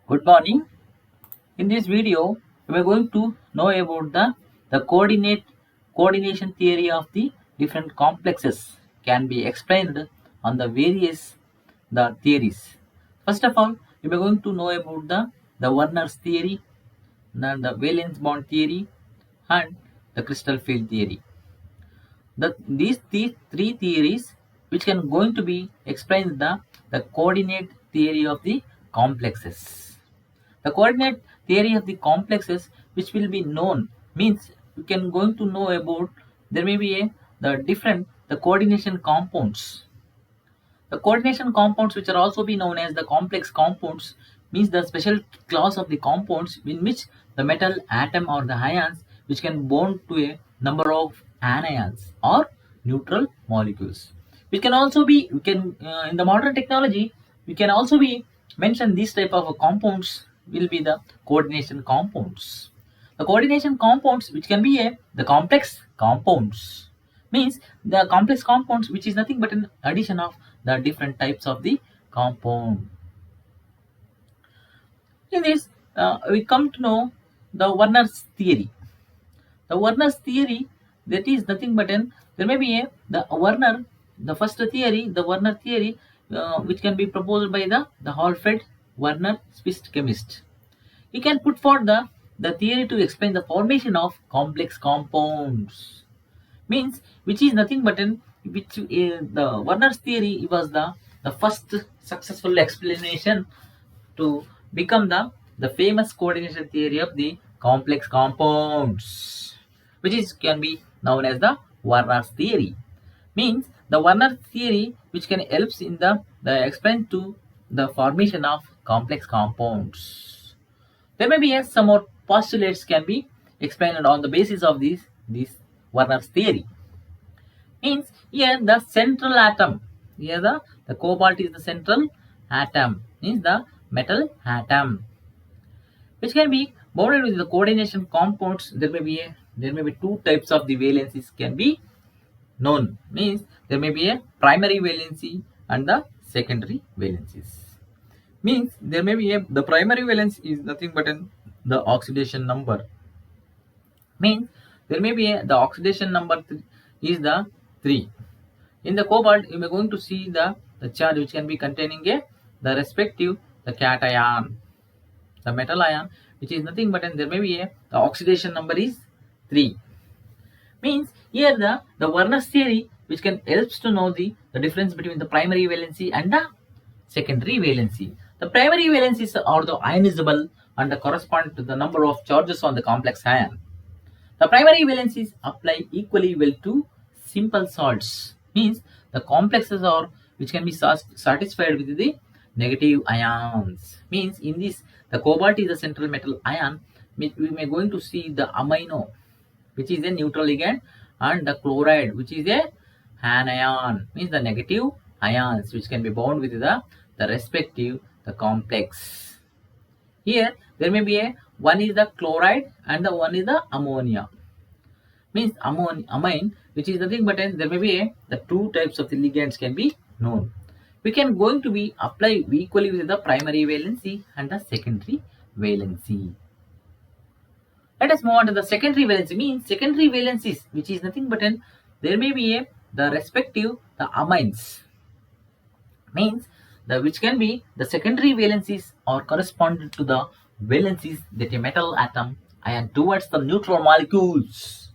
Good morning. In this video, we are going to know about the coordination theory of the different complexes can be explained on the various the theories. First of all, we are going to know about the Werner's theory, then the valence bond theory, and the crystal field theory. These three theories which can going to be explained the coordinate theory of the complexes. The coordinate theory of the complexes which will be known means you can going to know about there may be the coordination compounds. The coordination compounds which are also be known as the complex compounds means the special class of the compounds in which the metal atom or the ions which can bond to a number of anions or neutral molecules. We can also be we can in the modern technology we can also be mention these type of compounds will be the coordination compounds. The coordination compounds which can be the complex compounds means the complex compounds which is nothing but an addition of the different types of the compound. In this, we come to know the Werner's theory. The Werner's theory that is nothing but an there may be the Werner the first theory the Werner theory which can be proposed by the Alfred Werner Swiss chemist. He can put forth the theory to explain the formation of complex compounds means which is nothing but an which the Werner's theory was the first successful explanation to become the famous coordination theory of the complex compounds, which is can be known as the Werner's theory. Means the Werner theory which can helps in the explain to the formation of complex compounds. There may be some more postulates can be explained on the basis of this Werner's theory. Means here the central atom, here the cobalt is the central atom, means the metal atom, which can be bounded with the coordination compounds. There may be two types of the valencies can be known. Means there may be a primary valency and the secondary valencies. Means there may be the primary valence is nothing but the oxidation number. Means there may be the oxidation number is the 3. In the cobalt, you are going to see the charge which can be containing the respective the cation, the metal ion, which is nothing but there may be the oxidation number is 3. Means here the Werner's theory which can helps to know the difference between the primary valency and the secondary valency. The primary valencies are the ionizable and correspond to the number of charges on the complex ion. The primary valencies apply equally well to simple salts. Means the complexes are which can be satisfied with the negative ions. Means in this the cobalt is a central metal ion. We may going to see the amino which is a neutral ligand and the chloride which is a anion. Means the negative ions which can be bound with the respective the complex. Here there may be one is the chloride and the one is the ammonia. Means amine which is nothing but there may be the two types of the ligands can be known. We can going to be apply equally with the primary valency and the secondary valency. Let us move on to the secondary valency. Means secondary valencies which is nothing but there may be the respective the amines. Means the which can be the secondary valencies or correspond to the valencies that a metal atom ion towards the neutral molecules.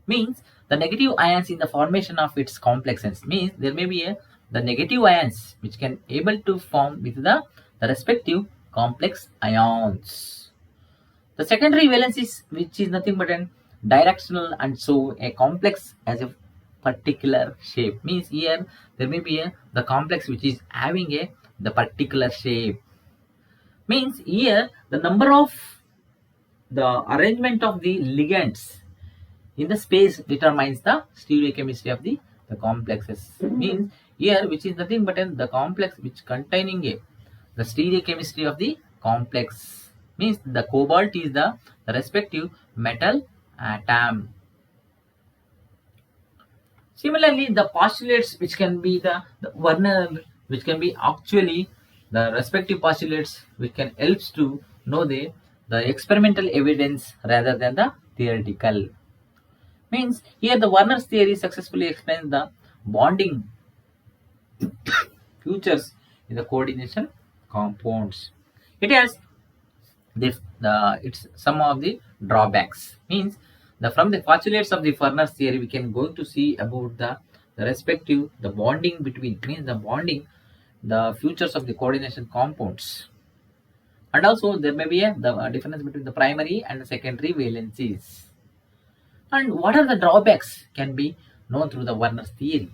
Means the negative ions in the formation of its complexes. Means there may be the negative ions which can able to form with the respective complex ions. The secondary valencies which is nothing but directional and so a complex as a particular shape. Means here there may be the complex which is having the particular shape. Means here the number of the arrangement of the ligands in the space determines the stereochemistry of the complexes. Means here which is nothing but the complex which containing the stereochemistry of the complex. Means the cobalt is the respective metal atom. Similarly, the postulates which can be the Werner which can be actually the respective postulates which can helps to know the experimental evidence rather than the theoretical. Means here the Werner's theory successfully explains the bonding features in the coordination compounds. It has it's some of the drawbacks. Means the from the postulates of the Werner's theory we can going to see about the respective the bonding between means the bonding the features of the coordination compounds, and also there may be the difference between the primary and the secondary valencies. And what are the drawbacks can be known through the Werner's theory.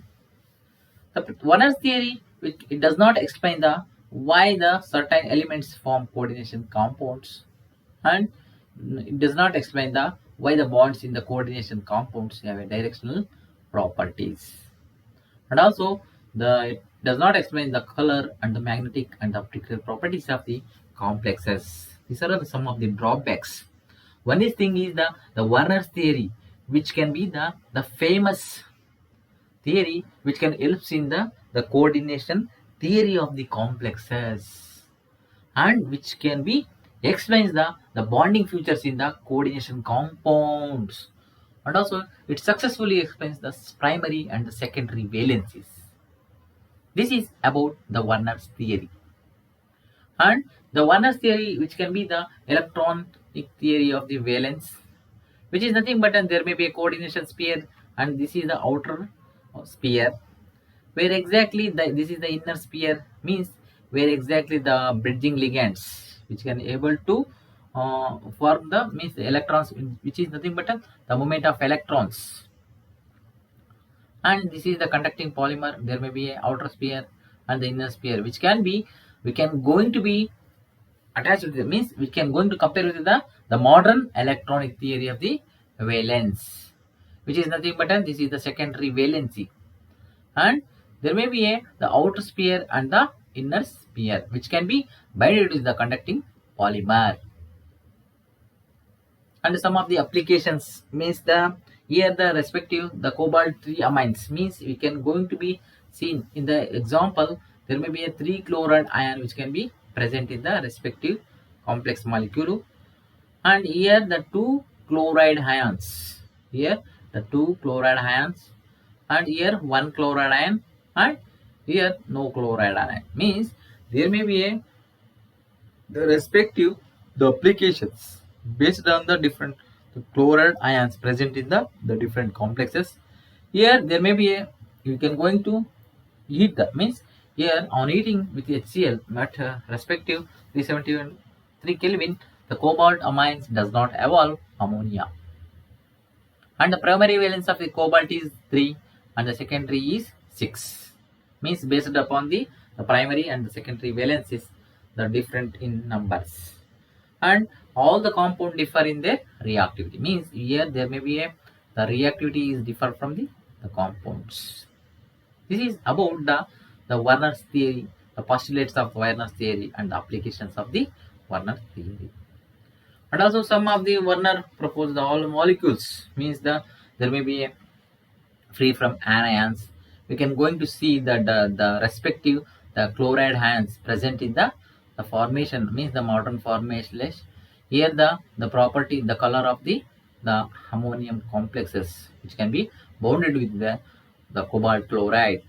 The Werner's theory it does not explain the why the certain elements form coordination compounds, and it does not explain the why the bonds in the coordination compounds have a directional properties, and also it does not explain the color and the magnetic and the optical properties of the complexes. These are some of the drawbacks. One is thing is the Werner's theory, which can be the famous theory which can help in the coordination theory of the complexes, and which can be explains the bonding features in the coordination compounds, and also it successfully explains the primary and the secondary valencies. This is about the Werner's theory. And the Werner's theory which can be the electronic theory of the valence, which is nothing but there may be a coordination sphere, and this is the outer sphere where exactly this is the inner sphere, means where exactly the bridging ligands which can able to form the means the electrons, which is nothing but the movement of electrons. And this is the conducting polymer. There may be a outer sphere and the inner sphere, which can be we can going to be attached with the means we can going to compare with the modern electronic theory of the valence, which is nothing but this is the secondary valency, and there may be the outer sphere and the inner sphere, which can be binded with the conducting polymer. And some of the applications means here the respective the cobalt 3 amines, means we can going to be seen in the example there may be a 3 chloride ion which can be present in the respective complex molecule, and here the 2 chloride ions, here the 2 chloride ions, and here 1 chloride ion, and here no chloride ion, means there may be the respective the applications based on the different chloride ions present in the different complexes. Here there may be you can going to heat that, means here on heating with HCl at respective 373 Kelvin, the cobalt amines does not evolve ammonia, and the primary valence of the cobalt is 3 and the secondary is 6, means based upon the primary and the secondary valences the different in numbers, and all the compound differ in their reactivity, means here there may be the reactivity is differ from the compounds. This is about the Werner's theory, the postulates of Werner's theory and the applications of the Werner theory. And also some of the Werner proposed the all molecules, means there may be free from anions. We can going to see that the respective the chloride ions present in the formation, means the modern formation. Here the property the color of the ammonium complexes, which can be bounded with the cobalt chloride.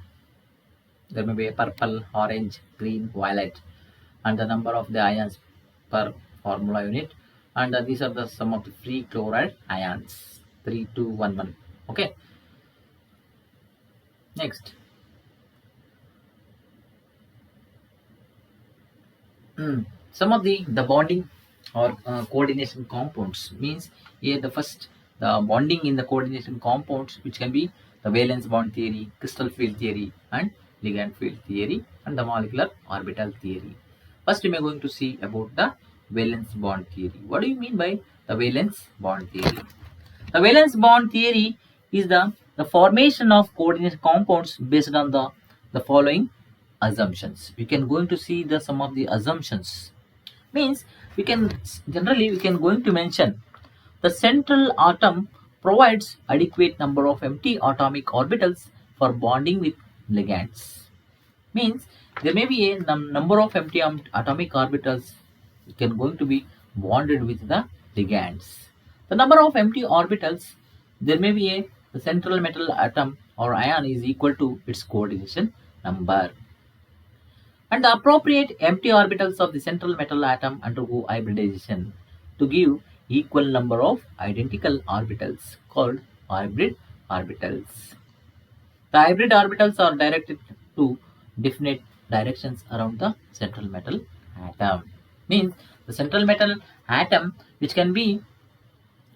There may be a purple, orange, green, violet, and the number of the ions per formula unit, and these are the some of the free chloride ions 3211. Okay, next. Some of the bonding or coordination compounds, means here the first the bonding in the coordination compounds, which can be the valence bond theory, crystal field theory, and ligand field theory, and the molecular orbital theory. First we are going to see about the valence bond theory. What do you mean by the valence bond theory? The valence bond theory is the formation of coordination compounds based on the following assumptions. We can going to see the some of the assumptions, means we can generally we can going to mention the central atom provides adequate number of empty atomic orbitals for bonding with ligands, means there may be a number of empty atomic orbitals can going to be bonded with the ligands. The number of empty orbitals, there may be a the central metal atom or ion is equal to its coordination number. And the appropriate empty orbitals of the central metal atom undergo hybridization to give equal number of identical orbitals called hybrid orbitals. The hybrid orbitals are directed to definite directions around the central metal atom. Means the central metal atom, which can be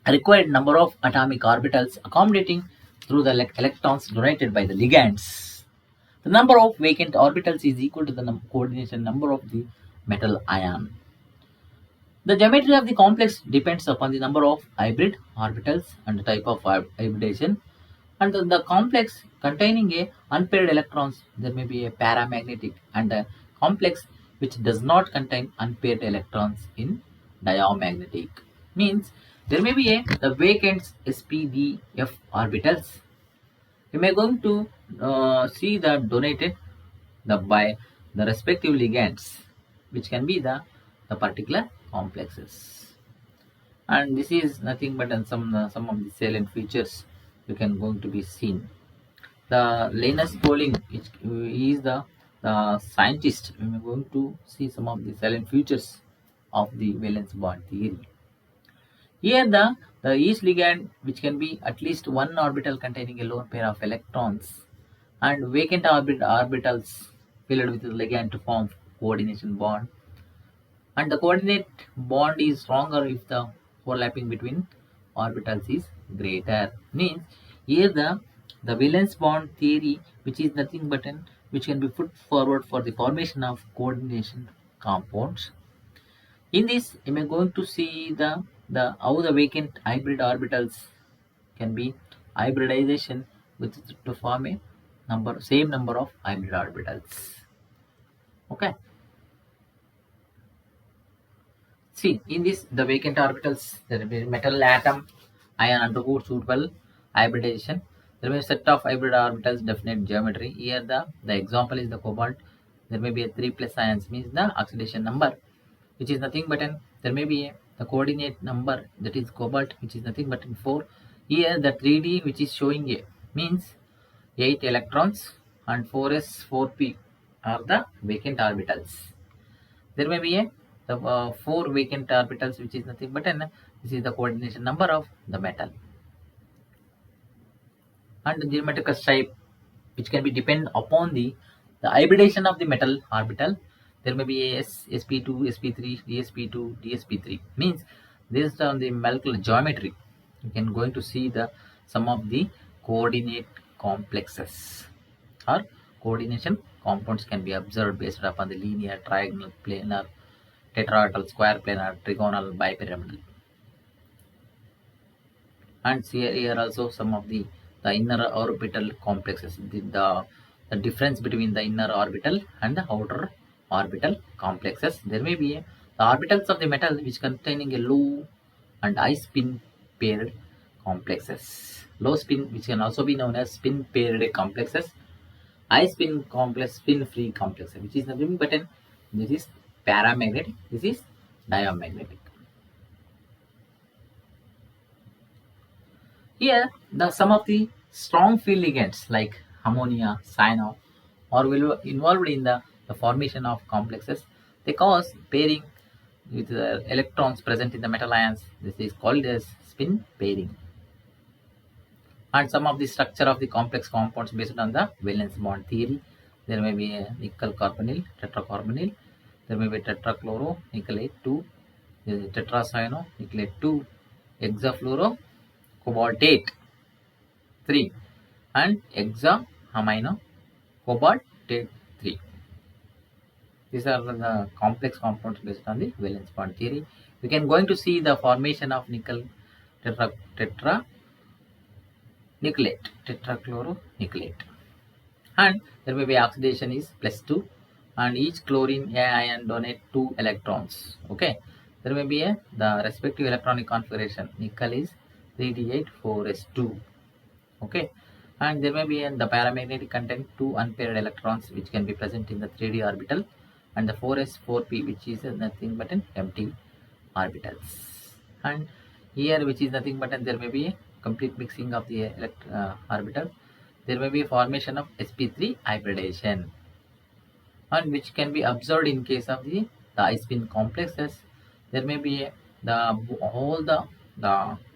required number of atomic orbitals accommodating through the electrons donated by the ligands. The number of vacant orbitals is equal to the coordination number of the metal ion. The geometry of the complex depends upon the number of hybrid orbitals and the type of hybridization. And the complex containing a unpaired electrons, there may be a paramagnetic, and a complex which does not contain unpaired electrons in diamagnetic. Means there may be a the vacant spdf orbitals. You may going to see the donated by the respective ligands, which can be the particular complexes. And this is nothing but some of the salient features you can going to be seen. The Linus Pauling is the scientist. We are going to see some of the salient features of the valence bond theory. Here the each ligand, which can be at least one orbital containing a lone pair of electrons, and vacant orbitals filled with the ligand to form coordination bond. And the coordinate bond is stronger if the overlapping between orbitals is greater. Means here the valence bond theory, which is nothing but which can be put forward for the formation of coordination compounds. In this, you are going to see the how the vacant hybrid orbitals can be hybridization with to form a same number of hybrid orbitals. Okay. See, in this, the vacant orbitals, there will be metal atom ion undergo suitable hybridization. There will be a set of hybrid orbitals, definite geometry. Here, the example is the cobalt. There may be a 3 plus ions, means the oxidation number, which is nothing but there may be the coordinate number, that is cobalt, which is nothing but 4. Here, the 3D, which is showing a means 8 electrons and 4s, 4p are the vacant orbitals. There may be the 4 vacant orbitals, which is nothing but this is the coordination number of the metal. And the geometrical type, which can be depend upon the hybridization of the metal orbital. There may be a sp2, sp3, dsp2, dsp3. Means based on the molecular geometry, you can going to see some of the coordinate complexes or coordination compounds can be observed based upon the linear, trigonal, planar, tetrahedral, square planar, trigonal, bipyramidal. And here also some of the inner orbital complexes, the difference between the inner orbital and the outer orbital complexes. There may be the orbitals of the metal which containing a low and high spin paired complexes. Low spin, which can also be known as spin paired complexes. High spin complex, spin free complexes, which is nothing but this is paramagnetic, this is diamagnetic. Here, some of the strong field ligands like ammonia, cyano are involved in the formation of complexes. They cause pairing with the electrons present in the metal ions. This is called as spin pairing. And some of the structure of the complex compounds based on the valence bond theory. There may be a nickel carbonyl, tetracarbonyl. There may be tetrachloro, nickelate 2, tetracyano, nickelate 2, hexafluoro, cobaltate 3, and hexaamino cobaltate 3. These are the complex compounds based on the valence bond theory. We can going to see the formation of nickel tetrachloronickelate, and there may be oxidation is +2, and each chlorine ion donate 2 electrons. Okay, there may be the respective electronic configuration. Nickel is 3d8 4s2. Okay, And there may be in the paramagnetic content 2 unpaired electrons which can be present in the 3D orbital, and the 4s 4p which is nothing but an empty orbitals. And here which is nothing but there may be a complete mixing of the orbital. There may be a formation of sp3 hybridization, and which can be observed in case of the I-spin complexes. There may be the all the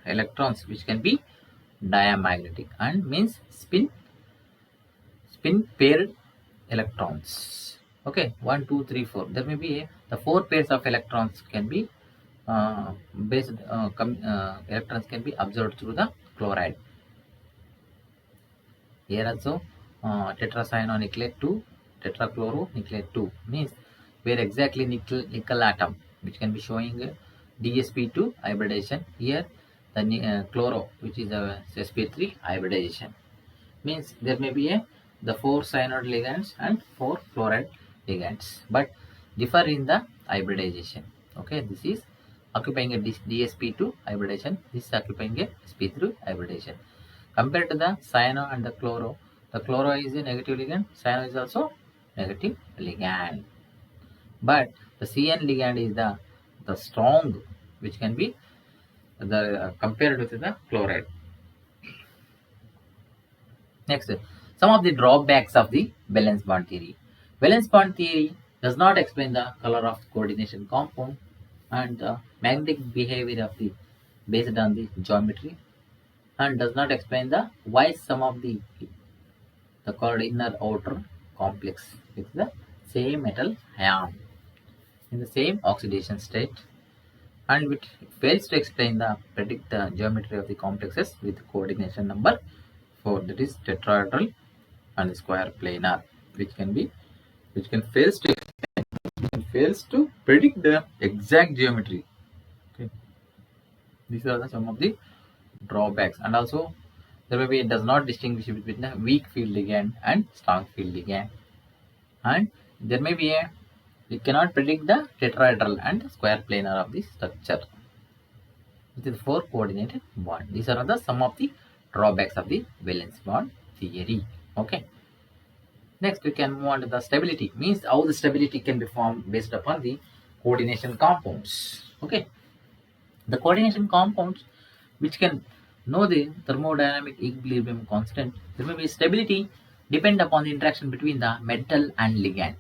electrons which can be diamagnetic, and means spin paired electrons. Okay, 1 2 3 4. There may be the 4 pairs of electrons can be electrons can be observed through the chloride. Here also tetracyanonucleate 2 tetrachloronucleate 2 means where exactly nickel atom which can be showing dsp2 hybridization. Here the chloro which is a sp3 hybridization, means there may be the 4 cyanide ligands and 4 chloride ligands, but differ in the hybridization. Okay, this is occupying a dsp2 hybridization, this is occupying a sp3 hybridization. Compared to the cyano and the chloro is a negative ligand, cyano is also negative ligand, but the cn ligand is the strong which can be the compared with the chloride. Next, some of the drawbacks of the valence bond theory. Valence bond theory does not explain the color of coordination compound and the magnetic behavior of the based on the geometry, and does not explain the why some of the called inner outer complex with the same metal ion in the same oxidation state, and which fails to explain the predict the geometry of the complexes with coordination number 4, that is tetrahedral and square planar, which can fails to predict the exact geometry. Okay, these are some of the drawbacks. And also there may be it does not distinguish between the weak field ligand and strong field ligand, and there may be it cannot predict the tetrahedral and square planar of the structure with the 4 coordinated bond. These are the some of the drawbacks of the valence bond theory. Okay, next we can move on to the stability, means how the stability can be formed based upon the coordination compounds. Okay, the coordination compounds which can know the thermodynamic equilibrium constant, there may be stability depend upon the interaction between the metal and ligand.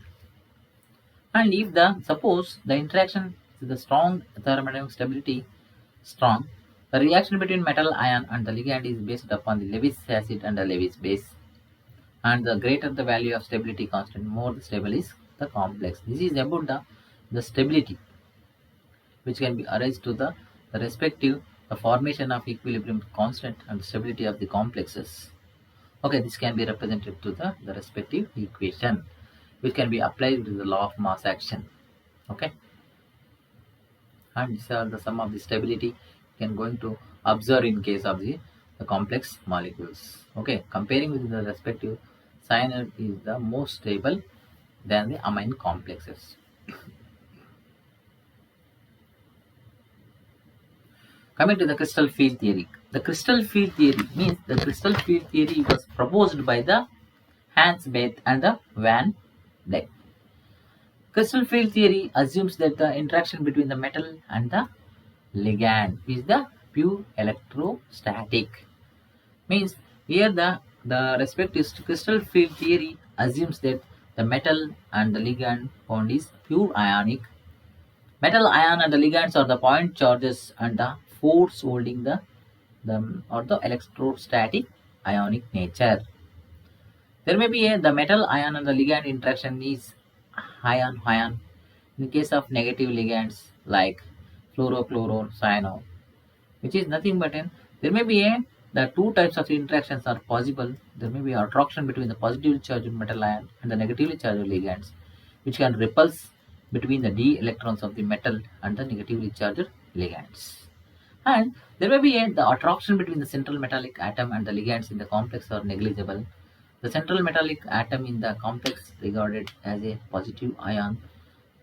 And if the suppose the interaction is the strong thermodynamic stability strong, the reaction between metal ion and the ligand is based upon the Lewis acid and the Lewis base, and the greater the value of stability constant, more the stable is the complex. This is about the stability which can be arise to the respective the formation of equilibrium constant and stability of the complexes. Okay, this can be represented to the respective equation which can be applied to the law of mass action. Okay, and these are the sum of the stability you can going to observe in case of the complex molecules. Okay, comparing with the respective, cyanide is the most stable than the amine complexes. Coming to the crystal field theory. The crystal field theory means the crystal field theory was proposed by the Hans Bethe and the Van Dyck. Crystal field theory assumes that the interaction between the metal and the ligand is the pure electrostatic. Means here the respective crystal field theory assumes that the metal and the ligand bond is pure ionic. Metal ion and the ligands are the point charges and the force holding the electrostatic ionic nature. There may be the metal ion and the ligand interaction is ion-ion. In case of negative ligands like fluoro, cyano, which is nothing but there may be the two types of interactions are possible. There may be attraction between the positively charged metal ion and the negatively charged ligands, which can repulse between the d electrons of the metal and the negatively charged ligands. And there may be the attraction between the central metallic atom and the ligands in the complex are negligible. The central metallic atom in the complex regarded as a positive ion.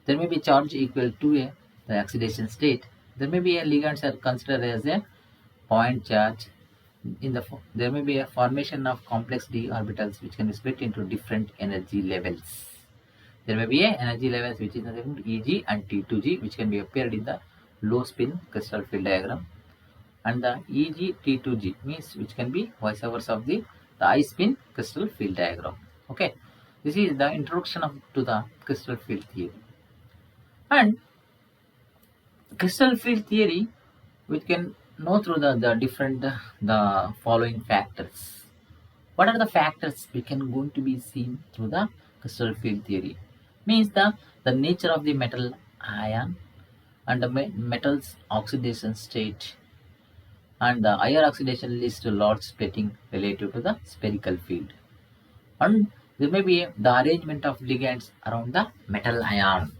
There may be charge equal to the oxidation state. There may be a ligands are considered as a point charge. there may be a formation of complex d orbitals which can be split into different energy levels. There may be a energy levels which is nothing but Eg and T2G, which can be appeared in the low spin crystal field diagram, and the Eg T2G means which can be vice versa of the high spin crystal field diagram. Okay, this is the introduction to the crystal field theory. And crystal field theory, we can know through the different the following factors. What are the factors we can going to be seen through the crystal field theory? Means the nature of the metal ion and the metal's oxidation state, and the higher oxidation leads to large splitting relative to the spherical field, and there may be the arrangement of ligands around the metal ion,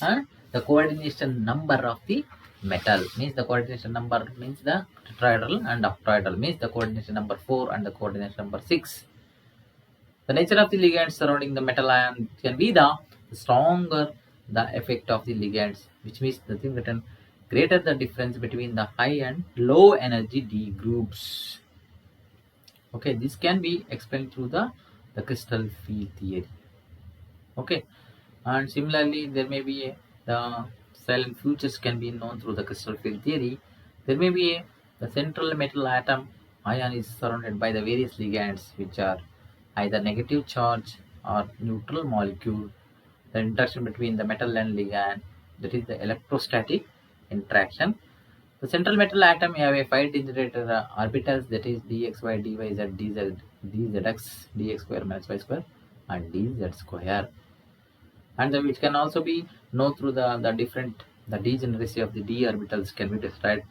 and the coordination number of the metal means the coordination number means the tetrahedral, and octahedral means the coordination number 4 and the coordination number 6. The nature of the ligands surrounding the metal ion can be the stronger the effect of the ligands, which means nothing but greater the difference between the high and low energy D groups. Okay, this can be explained through the crystal field theory. Okay, and similarly there may be the silent futures can be known through the crystal field theory. There may be the central metal atom ion is surrounded by the various ligands which are either negative charge or neutral molecule. The interaction between the metal and ligand, that is the electrostatic interaction. The central metal atom have a 5-digit orbitals, that is dxy, dyz, dz, dzx, dx square minus y square, and dz square. And which can also be known through the different the degeneracy of the d orbitals can be described.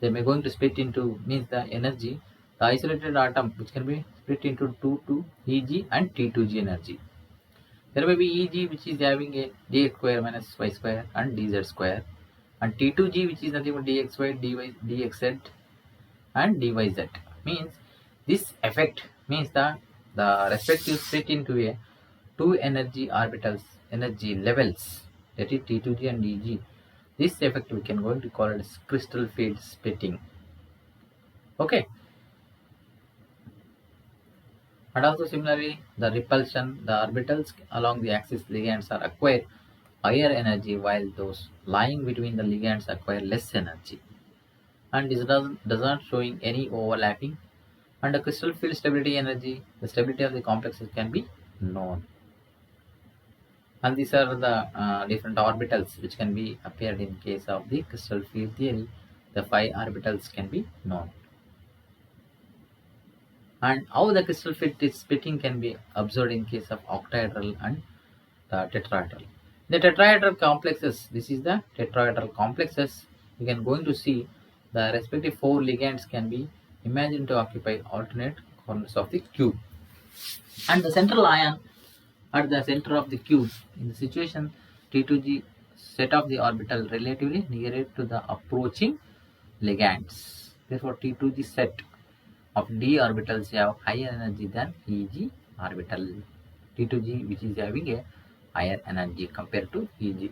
They may going to split into means the energy, the isolated atom which can be split into 2 Eg and T2G energy. There may be Eg which is having a dx square minus y square and dz square, and T2G which is nothing but dxy, dxz and dyz. Means this effect means the respective split into a two energy orbitals energy levels, that is T2G and Eg. This effect we can going to call it as crystal field splitting. Okay. And also similarly the repulsion, the orbitals along the axis ligands are acquire higher energy while those lying between the ligands acquire less energy, and this does not showing any overlapping. And the crystal field stability energy, the stability of the complexes can be known, and these are the different orbitals which can be appeared in case of the crystal field theory. The 5 orbitals can be known, and how the crystal field splitting can be observed in case of octahedral and the tetrahedral. The tetrahedral complexes, this is the tetrahedral complexes, we can going to see the respective 4 ligands can be imagined to occupy alternate corners of the cube, and the central ion at the center of the cube. In the situation T2G set of the orbital relatively nearer to the approaching ligands. Therefore T2G set of d orbitals have higher energy than Eg orbital. T2G which is having a higher energy compared to Eg.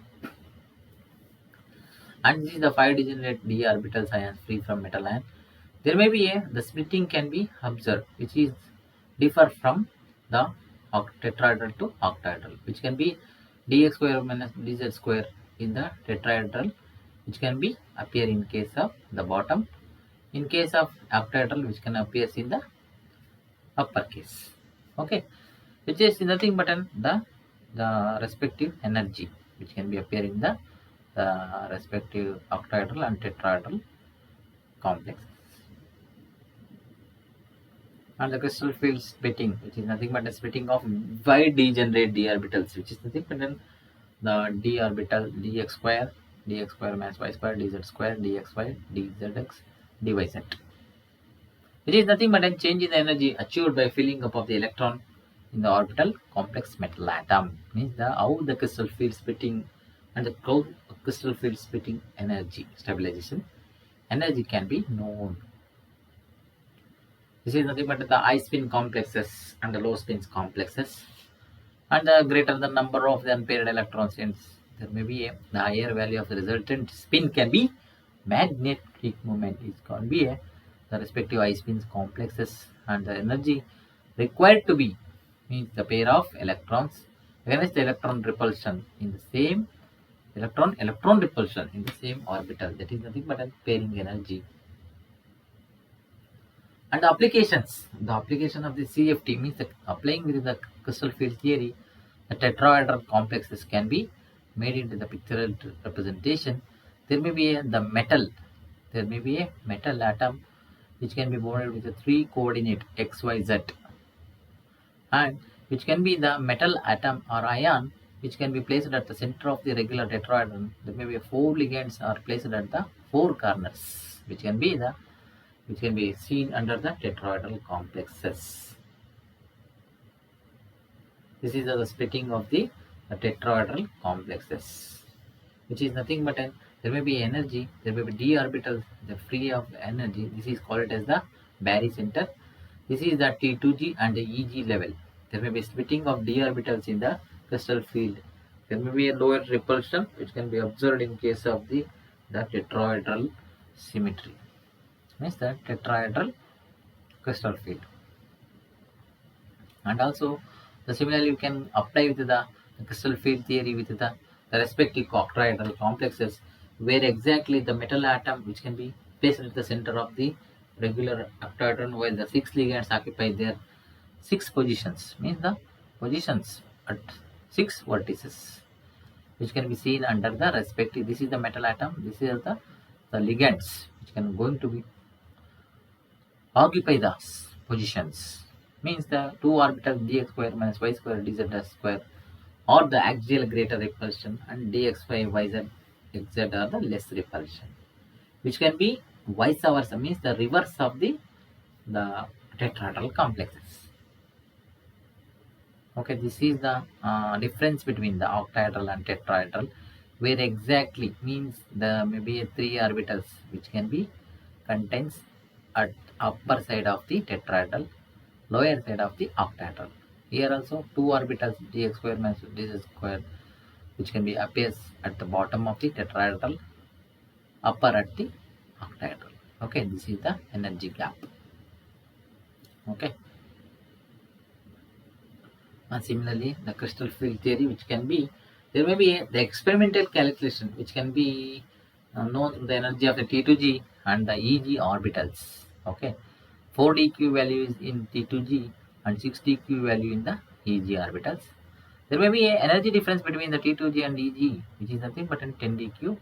And this is the 5 degenerate d orbitals ions free from metal ion. There may be the splitting can be observed which is differ from the tetrahedral to octahedral, which can be dx square minus dz square in the tetrahedral, which can be appear in case of the bottom, in case of octahedral which can appear in the uppercase. Okay, which is nothing but the respective energy which can be appear in the respective octahedral and tetrahedral complexes. And the crystal field splitting, which is nothing but a splitting of wide degenerate d orbitals, which is nothing but the d orbital dx square minus y square dz square dxy dzx dyz, which is nothing but a change in the energy achieved by filling up of the electron in the orbital complex metal atom. Means how the crystal field splitting and the crystal field splitting energy stabilization energy can be known. This is nothing but the high spin complexes and the low spin complexes, and the greater the number of the unpaired electrons, since there may be the higher value of the resultant spin can be magnetic moment is going to be the respective I spins complexes, and the energy required to be means the pair of electrons against the electron repulsion in the same electron repulsion in the same orbital. That is nothing but a pairing energy. And the application of the CFT means that applying with the crystal field theory, the tetrahedral complexes can be made into the pictorial representation. There may be a metal atom which can be bonded with a 3 coordinate x, y, z, and which can be the metal atom or ion which can be placed at the center of the regular tetrahedron. There may be 4 ligands are placed at the 4 corners, which can be seen under the tetrahedral complexes. This is the splitting of the tetrahedral complexes, which is nothing but there may be energy, there may be d orbitals, the free of energy. This is called as the barycenter. This is the T2G and the EG level. There may be splitting of d orbitals in the crystal field. There may be a lower repulsion which can be observed in case of the tetrahedral symmetry. Means the tetrahedral crystal field. And also similarly you can apply with the crystal field theory with the respective octahedral complexes, where exactly the metal atom which can be placed at the center of the regular octahedron, while the 6 ligands occupy their 6 positions, means the positions at 6 vertices, which can be seen under the respective. This is the metal atom, this is the ligands which can going to be occupy the positions, means the 2 orbitals dx square minus y square dz square, or the axial greater repulsion, and dxy yz xz are the less repulsion, which can be vice versa, means the reverse of the tetrahedral complexes. Okay, this is the difference between the octahedral and tetrahedral, where exactly means the maybe 3 orbitals which can be contains at upper side of the tetrahedral, lower side of the octahedral. Here also 2 orbitals dx square minus dz square, which can be appears at the bottom of the tetrahedral, upper at the octahedral. Okay, this is the energy gap. Okay. And similarly, the crystal field theory, which can be, there may be the experimental calculation which can be known the energy of the T2G and the EG orbitals. Okay, 4 dq value is in T2G and 6 dq value in the EG orbitals. There may be an energy difference between the T2G and EG, which is nothing but 10 dq,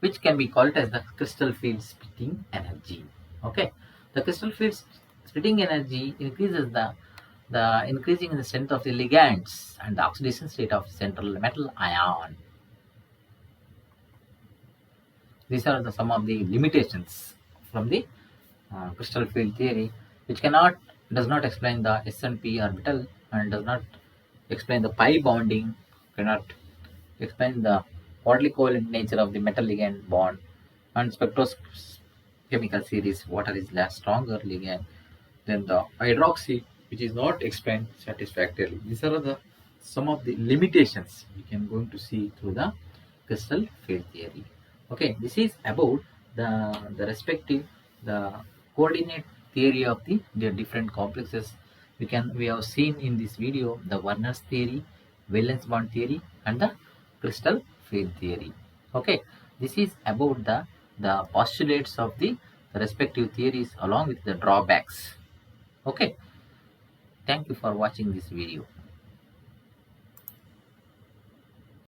which can be called as the crystal field splitting energy. Okay, the crystal field splitting energy increases the increasing in the strength of the ligands and the oxidation state of central metal ion. These are some of the limitations from the crystal field theory, which does not explain the s and p orbital, and does not explain the pi bonding, cannot explain the quadrily covalent nature of the metal ligand bond, and spectrochemical series, water is less stronger ligand than the hydroxy, which is not explained satisfactorily. These are some of the limitations we can going to see through the crystal field theory. Okay, this is about the respective coordinate theory of the different complexes. We have seen in this video the Werner's theory, valence bond theory, and the crystal field theory. Okay, this is about the postulates of the respective theories along with the drawbacks. Okay, thank you for watching this video.